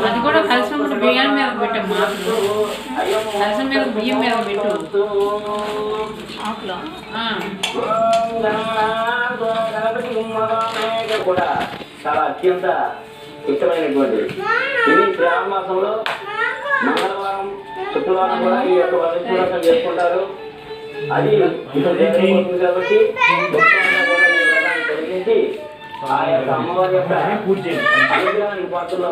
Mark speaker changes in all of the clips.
Speaker 1: అది కూడా కలిసినప్పుడు బియ్యం మీద పెట్టమ్మా. కలిసిన మీద బియ్యం మీద పెట్టు ఆకులో.
Speaker 2: కూడా చాలా అత్యంత ఇష్టమైనటువంటిది. ఇది శ్రావణ మాసంలో మంగళవారం శుక్రవారం కూడా ఈ యొక్క వరలక్ష్మి చేసుకుంటారు. అది కాబట్టి కలిగించి ఆ యొక్క అమ్మవారి యొక్క అనుగ్రహానికి పాత్రలో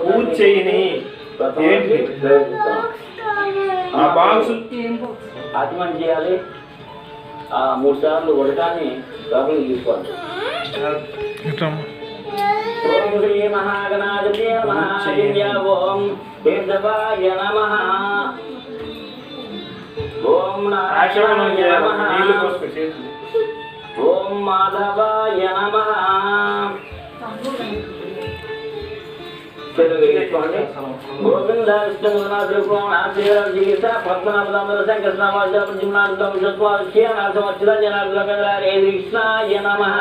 Speaker 2: ఆత్మహత్య చేయాలి. 3 సార్లు ఉడకాన్ని లోపలికి తీసుకోవాలి. ఓం శ్రీ మహాగణాధిపతయే నమః. ఓం కేశవాయ నమః. ఓం నారాయణాయ నమః. ఓం మాధవాయ నమః. గోవింద విష్ణునాథ పద్మనాభ కృష్ణాయ నమః.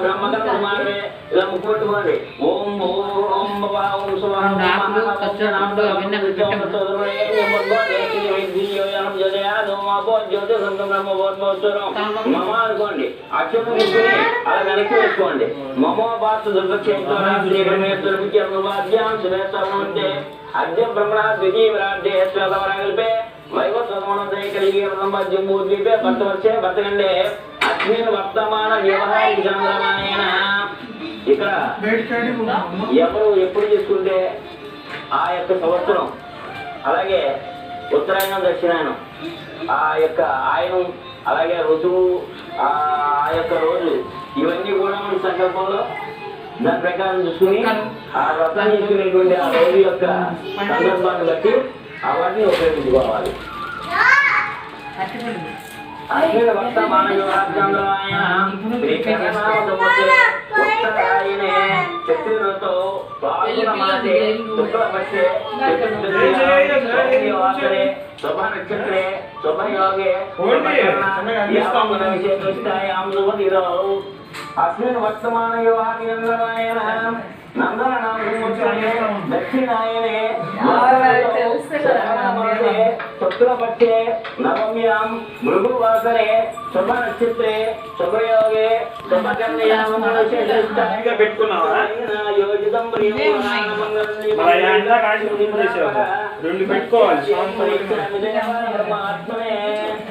Speaker 2: బ్రహ్మకర్మారే ఇలా ముక్కుపెట్టుకోండి. ఓం ఓం మమ అనుకోండి. అక్షరం తీసుకుని అలా వెనక్కి వేసుకోండి. మమో బాత్ దుర్గక్షేత్రం సురేశ్వరంటే అద్య బ్రహ్మణ ద్వితీయరాంటే శ్వేతవరాగల్పే వైవస్వదమనోదయ కలిగే జంబూద్వీపే భర్తవర్షే భర్తకండే అస్మిన్ వర్తమాన వ్యవహారిక చంద్రమానేన. ఇక్కడ ఎవరు ఎప్పుడు చేసుకుంటే ఆ యొక్క సంవత్సరం, అలాగే ఉత్తరాయణం దక్షిణాయనం, ఆ యొక్క ఆయనం, అలాగే ఋతువు, ఆ యొక్క రోజు, ఇవన్నీ కూడా మన సంకల్పంలో దాని ప్రకారం చూసుకుని ఆ వ్రతం చేసుకునేటువంటి ఆ రోజు యొక్క సందర్భాన్ని బట్టి అవన్నీ ఉపయోగించుకోవాలి. అశ్విన వర్తమాన ఉత్తరాయణే చతుర్థో మాసే శుక్లపక్షే చతుర్దశే శుభ నక్షత్రే శుభయోగే అస్మిన్ వర్తమాన యోగాయన నందనాయ దక్షిణాయనే శుక్లపక్షే నవమ్యాం భృగువాసరే శుభ నక్షత్రే శుభయోగే యోజితం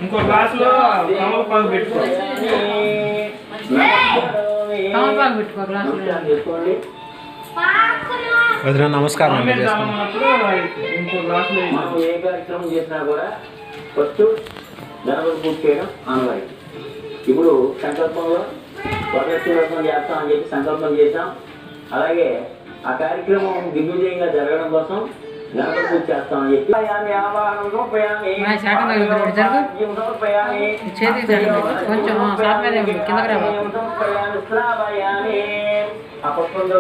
Speaker 3: ఇంకో గ్లాస్ లో తమలపాకు పెట్టుకోవాలి.
Speaker 4: నమస్కారం.
Speaker 3: ఇంకో గ్లాస్ లో
Speaker 2: మనం ఏ కార్యక్రమం చేసినా కూడా ఫస్ట్ గణపతి పూజ చేయడం ఆనవాయితీ. ఇప్పుడు సంకల్పంలో వరలక్ష్మి వ్రతం చేస్తామని చెప్పి సంకల్పం చేశాం. అలాగే ఆ కార్యక్రమం దిగ్విజయంగా జరగడం కోసం గణపతి పూజ చేస్తామని చెప్పి ఆ పుష్పంతో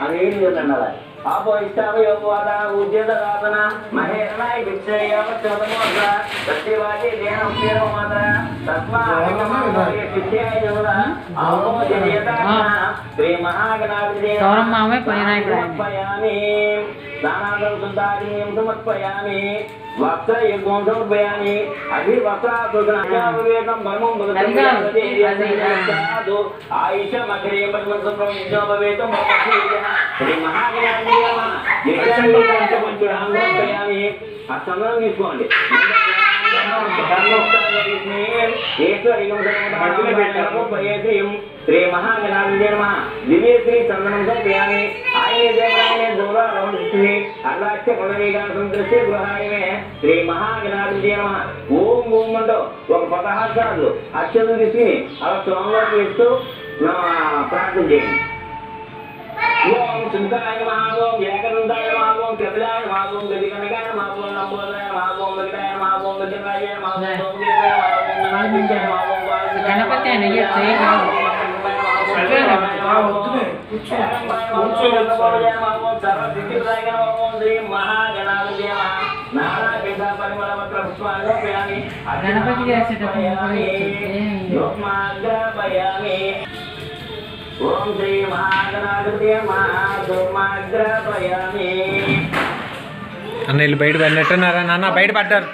Speaker 2: ఆ నీళ్ళు అన్నారు. ఆపో ఇష్టావయోగవాద ఉద్యోగదాతన మహేరణాయ భిక్షయావచ్చోదమోద్ర సత్యవాది దేహం మాత్ర తస్మాయ ఆపో శ్రీ మహాగణాధిపయామి దానాదం సుందారీం సమర్పయామి వస్త్రయుగం సమర్పయామి అభివస్త్రావేదం బలమం ఆయుష మకరే పద్మవేదం శ్రీ మహాగణాధిపయామి. ఆ సందర్భం తీసుకోండి. శ్రీ మహాగణాధిపతయే నమః. దివ్య శ్రీ చందనం సమర్పయామి. ఆయన దూరాన్ని అర్ధాక్ష పునరీకాంతృష్టి గృహాయమే శ్రీ మహాగణాధిపతయే నమః. ఓం ఓం అంటూ ఒక 16 సార్లు అక్షరం తీసుకుని అలా స్వామివారికి వేస్తూ ప్రార్థన చేయండి. ఓం శంకరాయ నమః. ఓం ఏకదంతాయ నమః. ఓం కపిలాయ నమః. ఓం గదిగణకాయ నమః. ఓం లంబోదరాయ నమః. ఓం వెంకటాయ నమః. ఓం గజరాయ నమః. ఓం గణపతి
Speaker 1: గణపతి చేసేటప్పుడు
Speaker 2: ఓం శ్రీ మహాగణాధిపతయ మహాగ్రపయామి.
Speaker 4: అన్న వీళ్ళు బయట వెళ్ళినట్టున్నారా నాన్న? బయట పడ్డారు.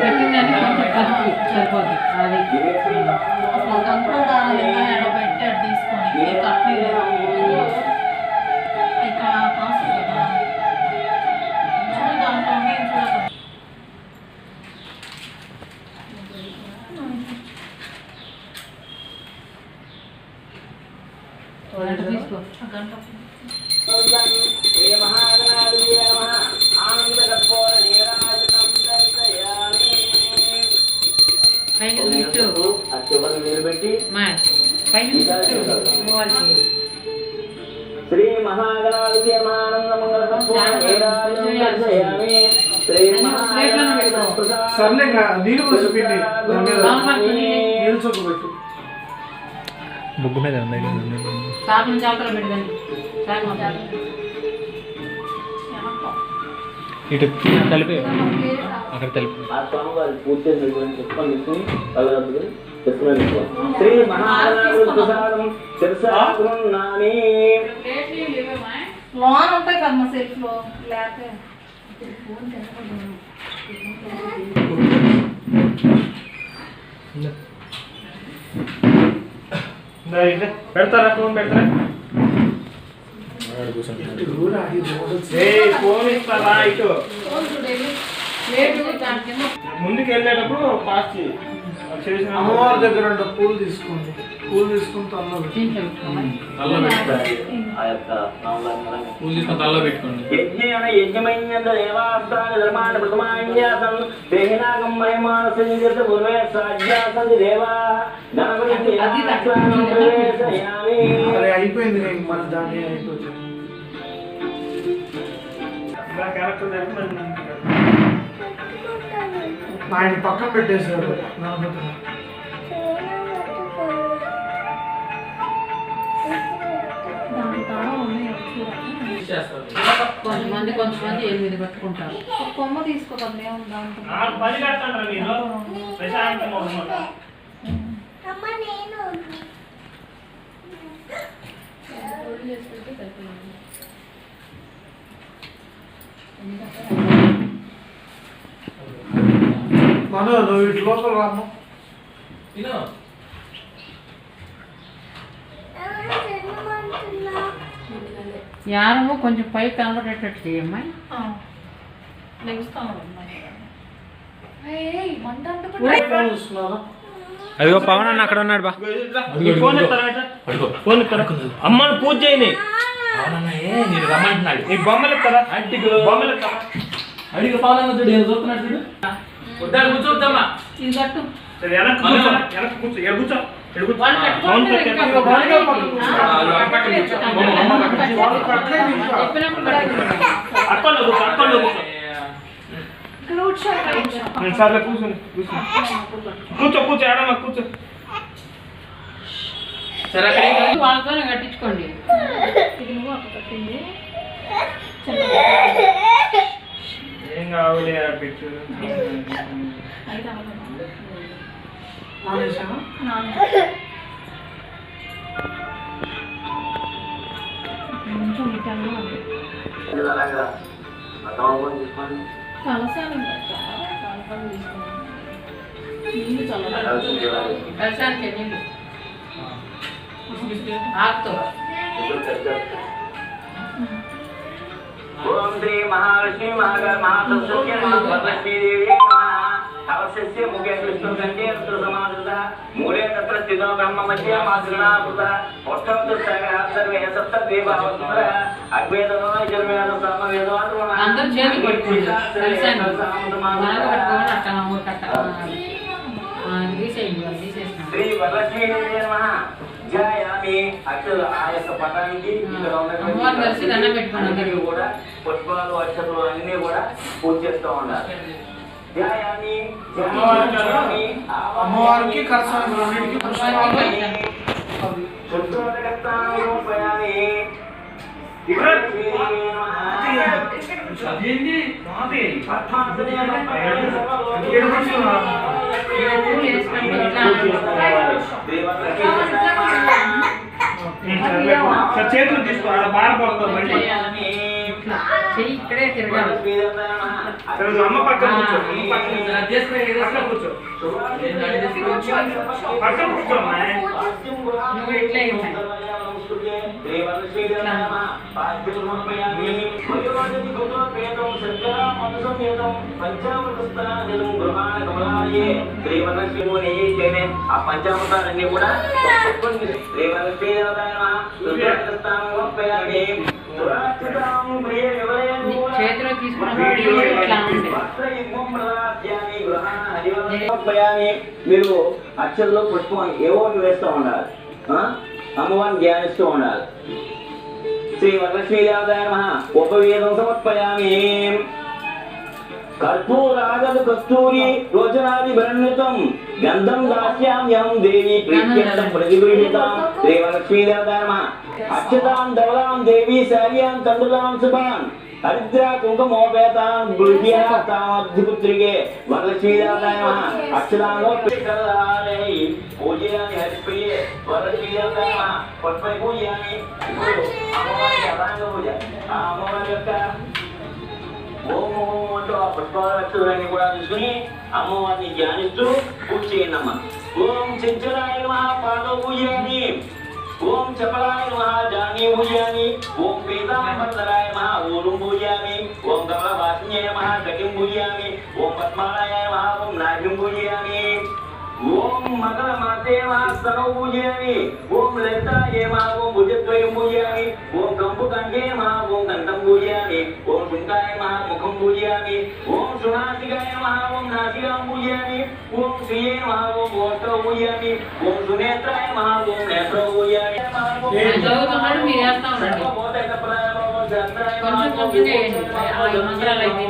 Speaker 1: పెట్టిందని కొంచెం కలిపి సరిపోతుంది. అది పెట్టాడు తీసుకొని తీసుకో.
Speaker 2: శ్రీ మహాగణాధిపతయ ఆనందమంగళ
Speaker 3: సర్లే నీళ్ళు పోసి పెట్టి నీళ్ళు చొప్పు పెట్టు.
Speaker 4: బుగ్గు మీద
Speaker 1: సాపం చేపలు పెడదాం.
Speaker 4: ఇటు కలిపి అక్కడ కలిపి
Speaker 2: పూర్తి శ్రీ మహాగణాధిపతి
Speaker 5: లోన్ ఉంటాయి కదమ్మా సెల్ఫ్ లో లేకపోతే
Speaker 3: పెడతారా ఫోన్ పెడతారా? ఫోన్ ఇస్తారా? ఇటు ముందుకు వెళ్ళేటప్పుడు పాస్ చేసిన అమ్మవారి దగ్గర పూలు తీసుకోండి. పూలు తీసుకుని తల్లో పెట్టుకోండి.
Speaker 2: యజ్ఞమైన దేవాస్త్రాన్ని ధర్మాన్ని ప్రథమాన్యాసం దేహినాగం మహిమానసంజత పూర్వే సాధ్యాసంది దేవా గణపతి
Speaker 3: అయిపోయింది. నేను మన దాన్ని అయిపోతుంది. ఆయన పక్కన పెట్టేశారు.
Speaker 1: కొంతమంది 8 పట్టుకుంటారు.
Speaker 5: కొమ్మ తీసుకోకండి
Speaker 3: మనం నువ్వు ఇటు లోపల రాము.
Speaker 1: యారమో కొంచెం పై కనబడేటట్టు చేయమ్మా.
Speaker 4: అదిగో పవన్ అన్న అక్కడ ఉన్నాడు. బా
Speaker 3: అమ్మని పూజ చేయని
Speaker 6: రమ్మంటున్నాడు.
Speaker 3: ఈ బొమ్మలు ఇస్తారా? బొమ్మలు
Speaker 6: అడిగి పాలన్న చూడు ఏం చూస్తున్నాడు చూడు. వద్దాడు కూర్చోద్దమ్మా.
Speaker 1: ఇది కట్టు.
Speaker 3: వెనక్కి కూర్చో. వెనక్కి కూర్చో. ఎడ కూర్చో. సర్లే కూర్చోండి. కూర్చో కూర్చో. ఎడమ కూర్చో.
Speaker 6: సరే అక్కడ
Speaker 1: వాళ్ళతోనే కట్టించుకోండి.
Speaker 3: ఏం కావాలి పెట్టు.
Speaker 5: కొంచెం
Speaker 2: అలాగా అర్థం తీసుకోండి.
Speaker 5: కలసాలు ఉంటాయి చాలా కలసాలు తీసుకోండి. నీళ్ళు చల్లగా
Speaker 1: కలసానికి నీళ్ళు ఆకుతో
Speaker 2: ఓం శ్రీ మహాలక్ష్మి మహాసరస్వతి వరలక్ష్మీదేవి అవశ్య ముఖ్య కృష్ణ కంటే సమాధృత మూలే తత్ర స్థితో బ్రహ్మ మధ్య మాతృణాభృత మొట్టమొదటి సర్వే సప్త దేవావసుందర అద్వైతమో యజుర్వేద సామవేదో
Speaker 1: అందరూ చేతులు పట్టుకుంటారు కలసాన్ని బాగా పట్టుకోవాలి అట్లా తీసేసిన
Speaker 2: శ్రీ వరలక్ష్మీదేవి నమః ధ్యాయామి అక్షలు ఆ యొక్క పటానికి ఇక్కడ
Speaker 1: అమ్మవారు కలిసి దండం
Speaker 2: ఉన్నటువంటి
Speaker 1: పెట్టుకోండి అందరూ.
Speaker 2: కూడా పుష్పాలు అక్షతలు అన్ని కూడా పూజ చేస్తూ ఉండాలి. ధ్యాయామి ధ్యాయామి
Speaker 3: అమ్మవారికి కలసానికి రెండింటికి పుష్పాలు
Speaker 2: శుద్ధోదకస్తానుపయామి
Speaker 6: అదేంటి
Speaker 3: చేతులు తీసుకో అలా బారపడతావు మళ్ళీ
Speaker 1: చెయ్యి ఇక్కడే తిరగాలి
Speaker 3: అమ్మ పక్కన కూర్చో అమ్మ పక్కన కూర్చో పక్కన కూర్చోమ్మా
Speaker 1: నువ్వు ఇట్లా ఇవ్వండి.
Speaker 2: ఆ పంచామృతాలన్నీ కూడా
Speaker 1: చేతిలో తీసుకున్నప్పుడు ఇట్లా ఉంటాయి.
Speaker 2: మీరు అక్షరంలో పుష్పం ఏవో వేస్తూ ఉండాలి. అమ్మవారిని ధ్యానిస్తూ ఉండాలి. శ్రీ వరలక్ష్మీదేవతాయ నమః ఉపవేదం సమర్పయామి. కర్పూరాగదు కస్తూరి రోచనాది భరణ్యుతం గంధం దాస్యామ్యం దేవి ప్రీత్యర్థం ప్రతిగృహీతాం. శ్రీ వరలక్ష్మీదేవతాయ నమః అక్షతాం ధవలాం దేవి శార్యాం తండులాం శుభాన్ హరిద్రా కుంకుమోపేతాం గృహ్యాతామబ్ధిపుత్రికే. వరలక్ష్మీదేవతాయ నమః అక్షతాంలో కరహారై పూజయామి హరిప్రియే. వరలక్ష్మీదేవతాయ నమః పట్పై పూజయామి. ఇప్పుడు అమ్మవారి అభాంగ పూజ. ఆ అమ్మవారి యొక్క ఓం ఓం అంటూ ఆ పుష్పాలన్నీ కూడా తీసుకుని అమ్మవారిని ధ్యానిస్తూ పూజ చేయండి అమ్మ. ఓం చెంచలాయ నమః పాదౌ పూజయామి. ఓం చపలాయ నమః జానీ పూజయామి. ఓం పీతాంబరధరాయ నమః ఊరుం పూజయామి. ఓం కమలవాసిన్యాయ నమః కటిం పూజయామి. ఓం పద్మాలయాయ నమః ఓం నాభిం పూజయామి. ఓం మకరమాతే నమః స్తనౌ పూజయామి. ఓం లలితాయ నమః ఓం భుజద్వయం పూజయామి. ఓం కంబుకంఠే నమః ఓం కంఠం పూజయామి. ఓం శుంఠాయ నమః ముఖం పూజయామి. ఓం సునాసికాయ నమః ఓం నాసికాం పూజయామి. ఓం శ్రీయే నమః ఓం ఓష్టౌ పూజయామి. ఓం సునేత్రాయ నమః ఓం నేత్రౌ పూజయామి.
Speaker 1: ఆయన చదువుతున్నాడు మీరు వేస్తా ఉండండి. కొంచెం కొంచెం చేయండి. ఆ మంత్రాలు అయితే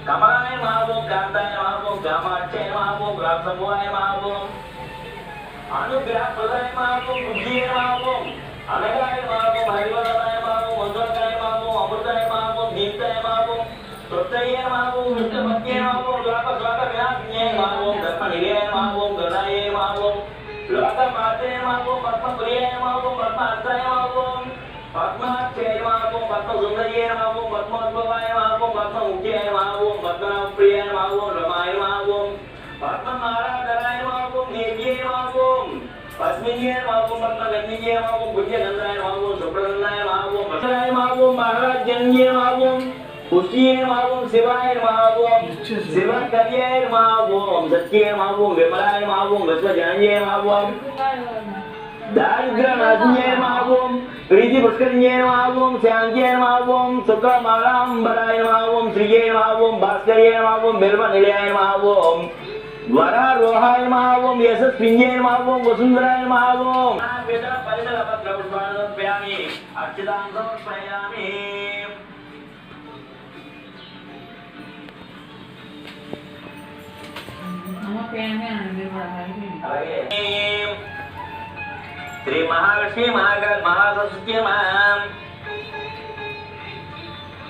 Speaker 2: కమలాయ మహాభోం కాంతాయ మహాభోం కామాక్షయ మహాభోం రాక్షమోయ మహాభోం అనుగ్రహ ప్రదాయ మహాభోం బుద్ధియ మహాభోం అనగాయ మహాభోం హరివరాయ మహాభోం మంత్రకాయ మహాభోం అమృతాయ మహాభోం దీప్తాయ మహాభోం తృప్తయ మహాభోం విష్ణుపత్య మహాభోం లోక శ్లోక వినాశిన్యాయ మహాభోం ధర్మనిలయ మహాభోం గణాయ మహాభోం లోకమాత్రయ మహాభోం పద్మప్రియాయ మహాభోం పద్మాత్రాయ మహాభోం పద్మాక్షయ మహాభోం పద్మసుందర్య మహాభోం పద్మోద్భవాయ మహాభోం పద్మముఖ్యాయ మహాభోం పద్మప్రియాయ మహాభోం రమాయ మహాభోం పద్మనారాధరాయ మహాభోం దేవ్యే మహాభోం పద్మిన్యాయ మహాభోం పద్మగన్నిన్యాయ మహాభోం పుష్యగంధాయ మహాభోం శుభ్రగంధాయ మహాభోం వసరాయ మహాభోం మహారాజ్యంగే మహాభోం పుష్యే మహాభోం శివాయ మహాభోం శివకర్యాయ మహాభోం సత్యే మహాభోం విమలాయ మహాభోం విశ్వజాన్యే మహాభోం దారిద్ర్యనాశిన్యాయ మహాభోం ప్రీతి పుష్కరిణ్యాయ మహాభోం శాంత్యాయ మహాభోం శుక్రమాలాంబరాయ మహాభోం శ్రీయే మహాభోం భాస్కర్యాయ మహాభోం బిల్వనిలయాయ మహాభోం వరారోహాయ మహాభోం యశస్విన్యాయ మహాభోం వసుంధరాయ మహాభోం అక్షతాం సమర్పయామి.
Speaker 1: అమ్మ ప్రేమే అండి మీరు కూడా
Speaker 2: అలాగే శ్రీ మహాలక్ష్మి మహాసరస్వతి నమః.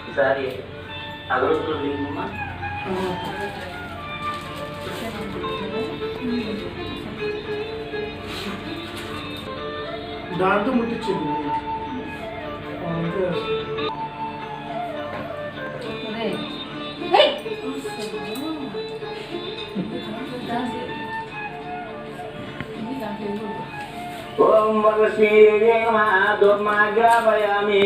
Speaker 2: ఈసారి అగరొత్తులు దిగుమా.
Speaker 3: దాంతో ముట్టించింది అంతే.
Speaker 2: ఓం వరలక్ష్మీ నమః. దుర్మాగ్రాపయామి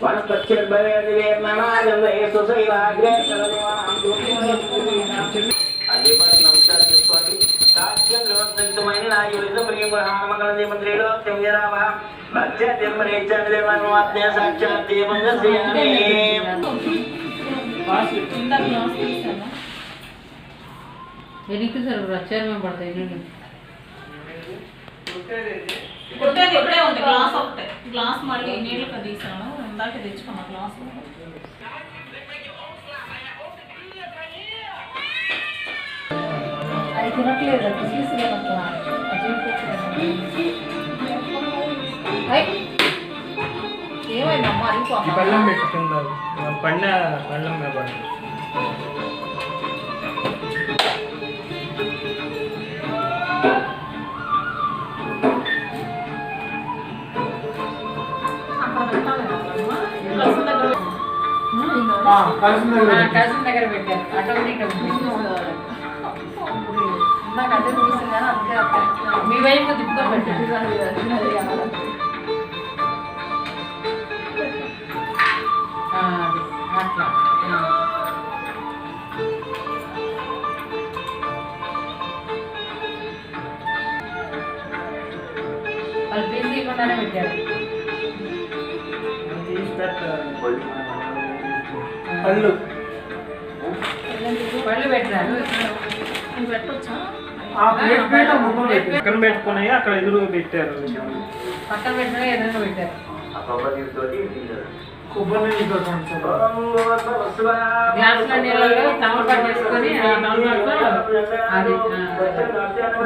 Speaker 2: వనస్పత్యర్భవేదివేర్ణనాజందే సుశైలాగ్రే కలదేవానాం అధిపతి నమస్కారం చేసుకోండి. సాధ్యం ప్రవర్తితమైన నాయుడు ప్రియమహామంగళ దేవత్రిలో తెంజరావ భక్త్య తెంబరేచ్ఛామి దేవన్వాత్మ్య సాక్షాత్ దేవం దర్శయామి.
Speaker 1: వెనక్కి సార్ వచ్చారు మేము పడతాయి నుండి
Speaker 5: కొట్టేది ఇప్పుడే ఉంది గ్లాస్ ఒకటే. గ్లాస్ మళ్ళీ నీళ్ళకి తీసాను. ఇందాక తెచ్చుకున్నా గ్లాస్. అది తినట్లేదు. ఏమైందమ్మా అరిగిపోతా.
Speaker 3: పళ్ళం పెట్టుకుందా పండ పళ్ళం మీద పడి
Speaker 1: కలిసిన దగ్గర పెట్టారు. ఆటోమేటిక్ నాకు అదే చూసి కానీ అంతే మీ వైపు తిప్పుకొని పెట్టారు. అట్లా వాళ్ళు పీస్ తీయకుండానే పెట్టారు.
Speaker 3: పళ్ళు
Speaker 1: పళ్ళు పెట్టారు.
Speaker 5: పెట్టొచ్చా?
Speaker 3: ఆ ప్లేట్ పైన ముక్కలు పెట్టి పక్కన పెట్టుకున్నాయి అక్కడ ఎదురుగా పెట్టారు.
Speaker 1: పక్కన పెట్టినా ఎదురుగా పెట్టారు.
Speaker 3: కొబ్బరి నీళ్ళు
Speaker 1: గ్లాసులో నీళ్ళలో తమలపాకు వేసుకొని ఆ తమలపాకు అది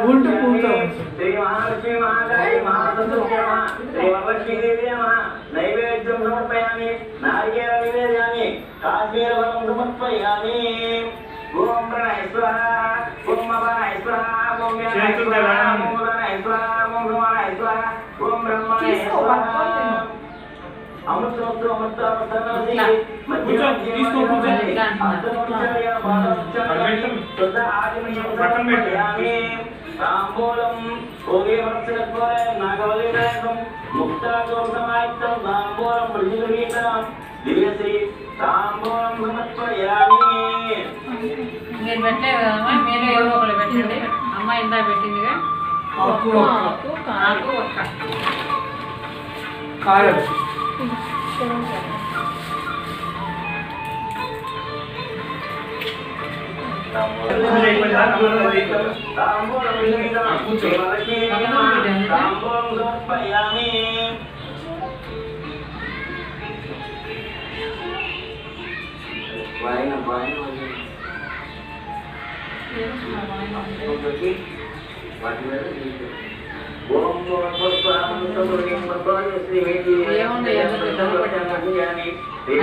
Speaker 3: గుంటు పూలతో
Speaker 2: శ్రీ మహాలక్ష్మి శ్రీ వరలక్ష్మీదేవి నైవేద్యం సమర్పయామి. నారికేల నివేదయామి. కాశ్మీర ఫలం సమర్పయామి. ఓం ప్రణయ స్వాహ. ఓం అపనయ స్వాహ. ఓం వ్యానాయ స్వాహ. ఓం ఉదనాయ స్వాహ. ఓం భ్రమణాయ స్వాహ. ఓం బ్రహ్మణాయ స్వాహ. అమృతోత్తర అమృతామృతనసి మధ్య తీసుకో పూజని అంతమోచయ బాలచయ తద ఆదిమయ సమర్పయామి. తాంబూలం ఓగే వరసలత్వర నాగవలిరేకం ముక్తాదోషమాయుక్తం తాంబూలం ప్రతిగీతం దివ్యశ్రీ తాంబూలం సమర్పయామి.
Speaker 1: మీరు పెట్టలేదు కదమ్మా, మీరు ఎవరో ఒకళ్ళు పెట్టండి. అమ్మ ఇందా పెట్టిందిగా.
Speaker 3: ఆకు
Speaker 1: నాకు ఒక్క
Speaker 3: కాయలు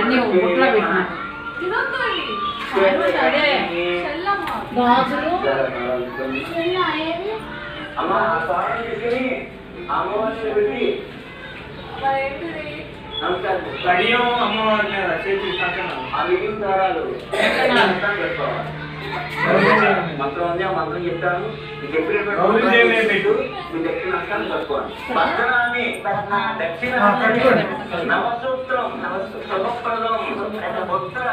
Speaker 1: అన్నీ ఒక బుట్టలో పెట్టినా.
Speaker 5: తినొద్దు అవి.
Speaker 1: అదే
Speaker 5: గాజులు
Speaker 2: అమ్మా తీసుకుని అమ్మవారిని పెట్టి నమస్కారం
Speaker 3: కడియం అమ్మవారి మీద చేతి పక్కన
Speaker 2: ఆ మిగిలిన దారాలు పెట్టుకోవాలి. మంత్రం ఉంది, ఆ మంత్రం చెప్తాను. మీకు ఎప్పుడు పెట్టు మీ దక్షిణ హస్తాన్ని కట్టుకోండి. భద్రాన్ని దక్షిణ నవసూత్రం శుభప్రదం భద్ర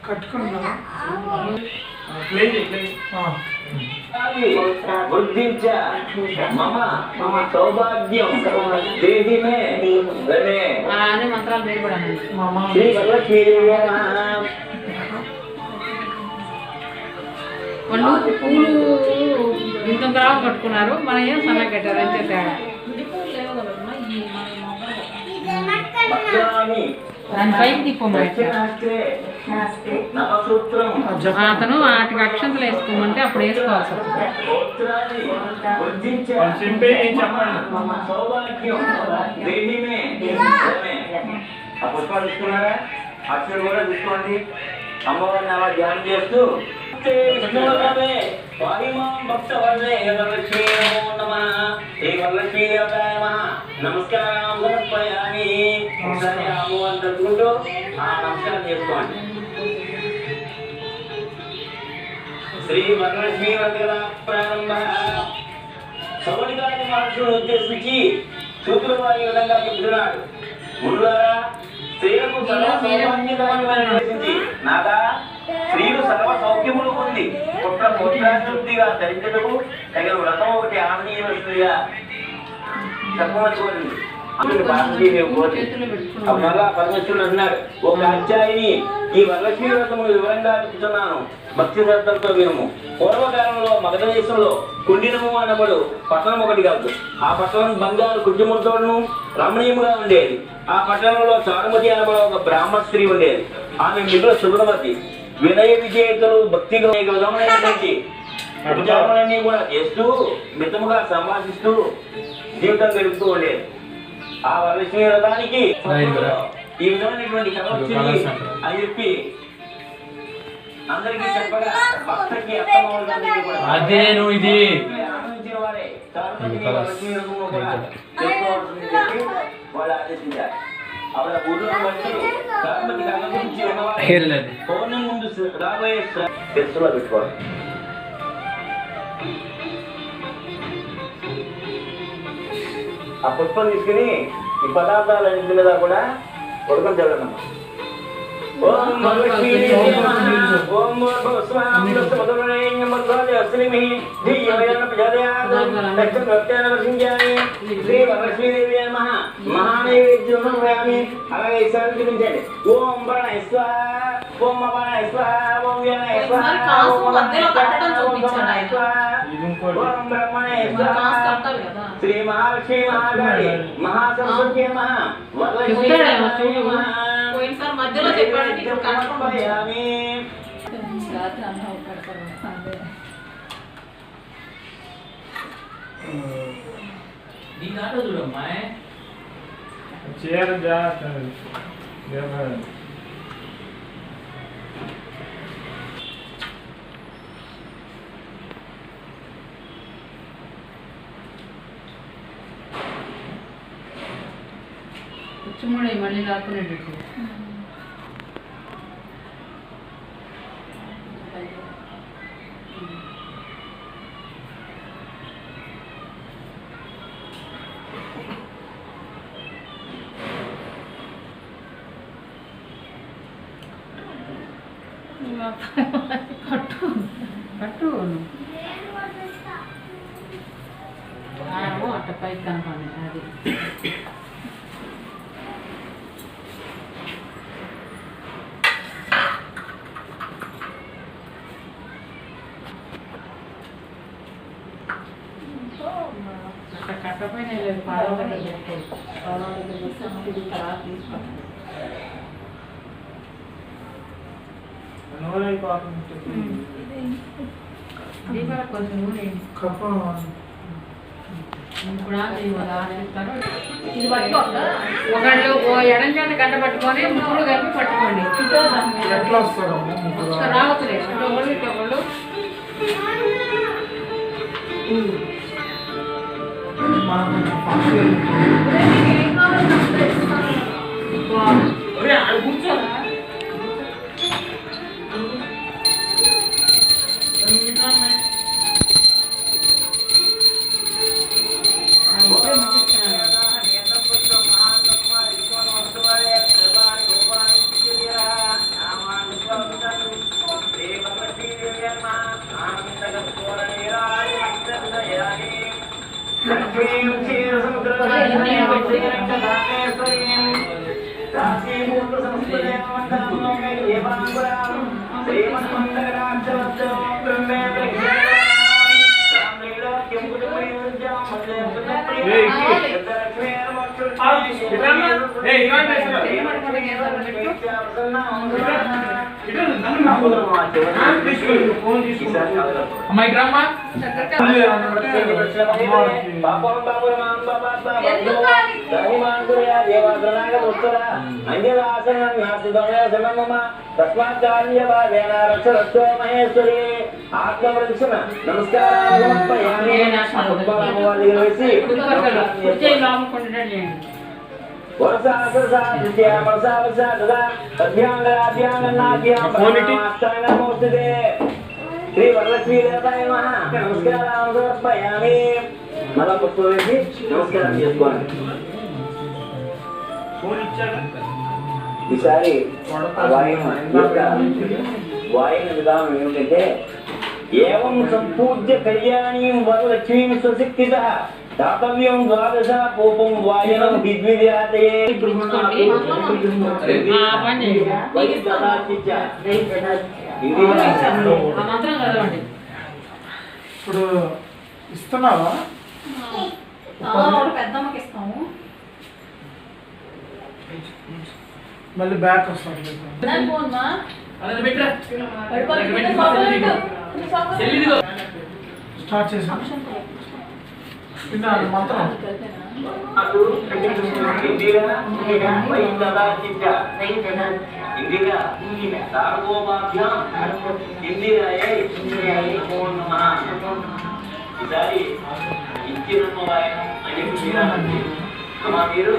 Speaker 3: కట్టుకుంటున్నా
Speaker 2: వృద్ధించ మమ సౌభాగ్యం దేహిమే ధనే.
Speaker 1: అన్ని మంత్రాలు పేరు కూడా
Speaker 2: శ్రీ వరలక్ష్మీదేవి
Speaker 1: వాళ్ళు పూలు ఇంత రావు కట్టుకున్నారు, మన ఏం సన్నగా కట్టారు అంతే తేడా.
Speaker 5: విడిపోయి లేవు కదమ్మా ఈ మన మొగ్గలు.
Speaker 2: భద్రాన్ని
Speaker 1: దాని పైకి తిప్పమ్మా.
Speaker 2: దక్షిణాస్త్రే నవసూత్రం
Speaker 1: అతను వాటికి అక్షంతలు వేసుకోమంటే అప్పుడు వేసుకోవాల్సి వస్తుంది.
Speaker 2: గోత్రాది వృద్ధించ
Speaker 3: వాళ్ళు చింపే ఏం చెప్పండి.
Speaker 2: సౌభాగ్యం దేహిమే ఆ పుష్పాలు తీసుకున్నారా? అక్షరం కూడా తీసుకోండి. అమ్మవారిని అలా ధ్యానం చేస్తూ విష్ణువే వాహిమాం భక్తవర్ణే వరలక్ష్మీ నమో నమః శ్రీ వరలక్ష్మీ దేవతాయ నమః నమస్కారం సమర్పయామి. ఒకసారి అమ్మవారిని తలుచుకుంటూ ఆ నమస్కారం చేసుకోండి. శ్రీ వరలక్ష్మీ వందన ప్రారంభ సౌలికాది మహర్షులను ఉద్దేశించి సూత్రుడు వారి విధంగా చెబుతున్నాడు. ముందుగా స్త్రీలకు సర్వ సౌభాగ్యకరమైనటువంటి నాదా స్త్రీలు సర్వ సౌఖ్యములు పొంది పుట్ర పుత్రాభివృద్ధిగా ధరించటకు తగిన వ్రతం ఒకటి ఆమనీయవలసిందిగా చెప్పమని కోరింది. మళ్ళా పరమేశ్వరుడు అంటున్నాడు, ఓ కాత్యాయిని ఈ వరలక్ష్మీ వ్రతము వివరంగా చెప్తున్నాను, భక్తి శ్రద్ధలతో వినుము. పూర్వకాలంలో మగధ దేశంలో కుండినము అనబడు పట్టణం ఒకటి కాదు. ఆ పట్టణం బంగారు కుటుంబంతోను రమణీయముగా ఉండేది. ఆ పట్టణంలో చారుమతి అనబడు ఒక బ్రాహ్మణ స్త్రీ ఉండేది. ఆమె మిగుల సుగుణవతి, వినయ విజేతలు, భక్తిగా విధమైనటువంటి ఉపచారాలన్నీ కూడా చేస్తూ మితముగా సంభాషిస్తూ జీవితం గడుపుతూ ఉండేది. ఆ వరలక్ష్మీ వ్రతానికి ఈ విధమైనటువంటి కథ వచ్చింది అని చెప్పి అందరికీ చెప్పగా భక్తకి అర్థమవుతుందని కూడా
Speaker 6: అదే నువ్వు ఇది
Speaker 2: ఆనందించిన వారే చారుమతి వరలక్ష్మీ వ్రతంలో కూడా చేసుకోవాల్సిందని చెప్పి వాళ్ళు ఆదేశించారు. ఆవిడ ఊళ్ళో వచ్చి చారుమతి కథ గురించి ఉన్నవారు పౌర్ణమి ముందు రాబోయే తెలుసులో పెట్టుకోవాలి. ఆ పుష్పం తీసుకుని ఈ పదార్థాలన్నింటి మీద కూడా ఉడకం చల్లనమ్మా. ఓం వరలక్ష్మీ ఓం శ్రీ వరలక్ష్మీదేవి మహానైవేద్యం అలాగే ఈసారి చూపించండి. ఓం ప్రణయ స్వాహ ఓం అపనయ స్వాహ ఓం వ్యనయ స్వాహ ఓం బ్రహ్మణే స్వాహ శ్రీ మహాలక్ష్మీ మహాకాళి మహాసరస్వతి వరలక్ష్మీ
Speaker 5: పోయినసారి మధ్యలో చెప్పాడంటే ఇప్పుడు
Speaker 2: సమర్పయామి.
Speaker 6: నీ దాంట్లో చూడమ్మా
Speaker 3: చీర జాగ్రత్త.
Speaker 1: కూర్చుమూడే మళ్ళీ రాకునేటట్టు. కట్టు కట్టు అట్ట పైకి కనపడి అది కట్టపైన కొంచెం ఒకళ్ళు ఓ ఎడం చేత గడ్డ పట్టుకొని ముగ్గురు కలిపి పట్టుకోండి. రావచ్చులే ఒకళ్ళు ఇటొకళ్ళు కూర్చోరా
Speaker 6: అమ్మాయి డ్రామా
Speaker 2: మహేశ్వరి ఆత్మవృక్షణ శ్రీ వరలక్ష్మీ దేవతాయ నమస్కారం సమర్పయామి. మళ్ళా పుష్పం వేసి నమస్కారం చేసుకోండి. ఈసారి వాయిన విధానం ఏమిటంటే ఏవం సంపూజ్య కళ్యాణీం వరలక్ష్మీం స్వశక్తిత దాతవ్యం ద్వాదశ పూపం వాయనం విద్విద్యాతయే
Speaker 3: ఇప్పుడు ఇస్తున్నావా?
Speaker 5: పెద్దమ్మకి ఇస్తాము.
Speaker 3: మళ్ళీ బ్యాక్ వస్తాను. స్టార్ట్ చేసాను. మంత్రం
Speaker 2: ఈసారి ఇచ్చిన అమ్మా మీరు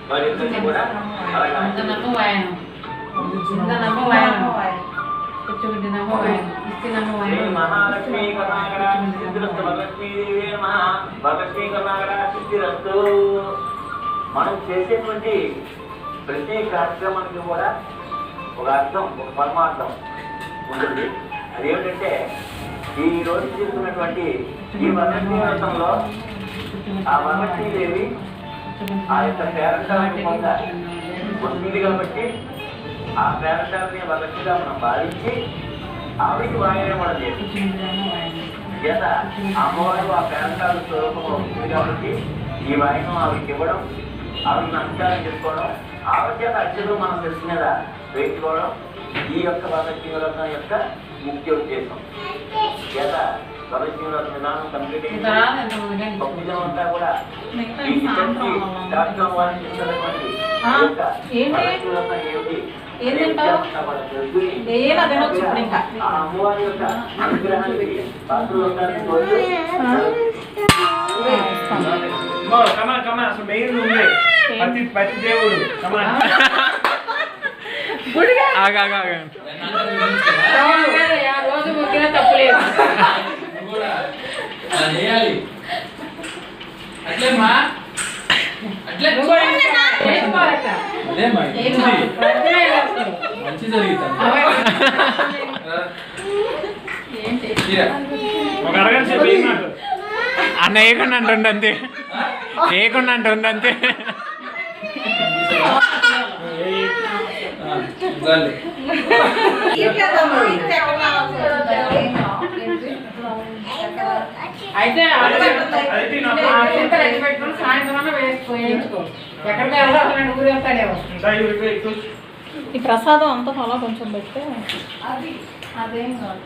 Speaker 2: వారిద్దరిని కూడా మహాలక్ష్మీ కర్ణాకరాస్తు వరలక్ష్మీదేవి వరలక్ష్మీ కర్ణాకరాస్తు. మనం చేసేటువంటి ప్రతి కార్యక్రమానికి కూడా ఒక అర్థం, ఒక పరమార్థం ఉంటుంది. అదేమిటంటే ఈ రోజు చేసుకున్నటువంటి ఈ వరలక్ష్మీ వ్రతంలో ఆ వరలక్ష్మీదేవి ఆ యొక్క పేరంటాన్ని వస్తుంది కాబట్టి ఆ పేరంటాన్ని వరలక్ష్మిగా మనం భావించి ఆవిడికి వాయనం మనం చేసి చేత అమ్మవారు ఆ పేరంటాల స్వరూపంలో ఉంటుంది కాబట్టి ఈ వాయనం ఆవిడకి ఇవ్వడం, ఆవిడకి నమస్కారం చేసుకోవడం, ఆవిడ చేత అక్షరం మనం తెలుసు మీద వేయించుకోవడం ఈ యొక్క వరలక్ష్మీ వ్రతం యొక్క ముఖ్య ఉద్దేశం. చేత వరలక్ష్మీ వ్రతం విధానం కంప్లీట్ అయింది. అంతా కూడా ఈ డాక్టర్ వారిని చేసినటువంటి వరలక్ష్మీ వ్రతం ఏమిటి అమ్మవారి యొక్క అనుగ్రహానికి పాత్రలు ఉంటారని కోరుతూ
Speaker 3: అసలు మెయిన్ ఉంది పతి దేవుడు
Speaker 1: రోజు ముగ్గిన తప్పులేదు.
Speaker 6: అట్లేమ్మా అట్లే మంచి జరుగుతుంది.
Speaker 4: అన్న ఏకుండా అంటుంది అంతే, ఏకుండా అంటుంది అంతే.
Speaker 1: అయితే పెట్టుకుని సాయంత్రం వేయించుకో. ఎక్కడికి వెళ్ళాలి ఊరు వెళ్తాడేమో.
Speaker 5: ఈ ప్రసాదం అంతా అలా కొంచెం పెడితే అదేం కాదు.